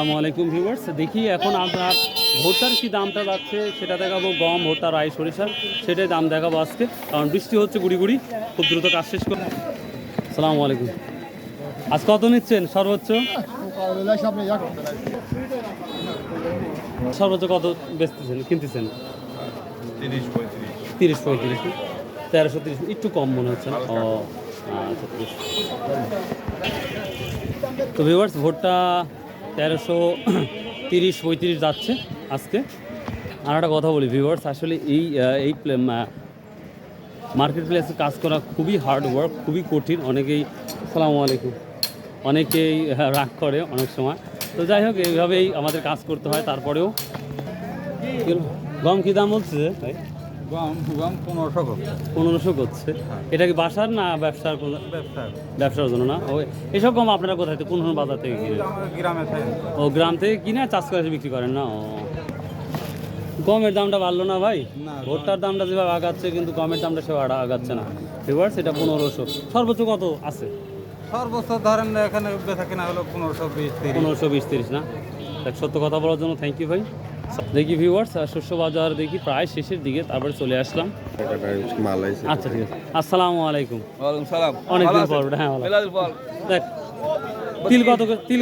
আসসালামু আলাইকুম ভিউয়ার্স, দেখি এখন আপনার ভুট্টার কি দামটা যাচ্ছে সেটা দেখাবো। গম, ভুট্টা, রাই, সরিষা সেটাই দাম দেখাবো আজকে, কারণ বৃষ্টি হচ্ছে গুড়ি গুড়ি, খুব দ্রুত কাজ শেষ করে। আসসালামু আলাইকুম। আজ কত নিচ্ছেন সর্বোচ্চ? সর্বোচ্চ কত বেচতেছেন, কিনতেছেন? 30-35, 1330, একটু কম মনে হচ্ছে না? ও আচ্ছা, ঠিক আছে। তো ভিউয়ার্স, ভোটটা 1330-35 যাচ্ছে আজকে। আর একটা কথা বলি ভিউয়ার্স, আসলে এই মার্কেট প্লেসে কাজ করা খুবই হার্ড ওয়ার্ক, খুবই কঠিন। অনেকেই আসসালামু আলাইকুম, অনেকেই রাগ করে অনেক সময়। তো যাই হোক, এইভাবেই আমাদের কাজ করতে হয়। তারপরেও গম কী দাম বলছে ভাই? গম 1500 করছে। এটা কি বাসার না ব্যবসার? ব্যবসার জন্য না? ও, এসব গম আপনারা কোথায় থেকে, কোন বাজার থেকে কিনে? গ্রামে থাকে। ও, গ্রাম থেকে কিনে চাষ করে বিক্রি করেন না? ও, গমের দামটা বাড়লো না ভাই? ভুট্টার দামটা যেভাবে আগাচ্ছে, কিন্তু গমের দামটা সেভাবে আগাচ্ছে না। ভিউয়ার্স, এটা 1500। সর্বোচ্চ কত আছে? সর্বোচ্চ ধরেন এখানে বেচা কিনা হলো 1520-30 না? দেখ, সত্য কথা বলার জন্য থ্যাংক ইউ ভাই। দেখি ভিউয়ার্স, শস্য বাজার দেখি প্রায় শেষের দিকে, তারপরে চলে আসলাম। আচ্ছা, ঠিক আছে। আসসালামু আলাইকুম। ওয়ালাইকুম সালাম। অনেকদিন পর, হ্যাঁ ভালো। দেখ, তিল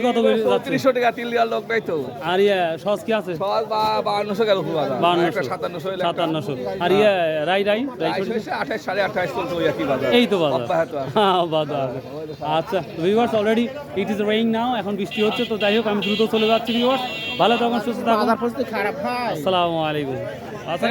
কত করে যাচ্ছে? 300 টাকা তিল দেওয়ার লোক নাই তো। আর সস কি আছে? সব 5200 গেল পুরো বাজার। 5700। আর রাই 28 28.5 চলতো ওই একই বাজার। এই তো বাজার। অব্যাহত আছে। হ্যাঁ, বাজার। আচ্ছা viewers, already it is rain now, এখন বৃষ্টি হচ্ছে। তো যাই হোক, আমি দ্রুত চলে যাচ্ছি ভিউয়ার্স। ভালো থাকুন, সুস্থ থাকুন। আসসালামু আলাইকুম। আচ্ছা।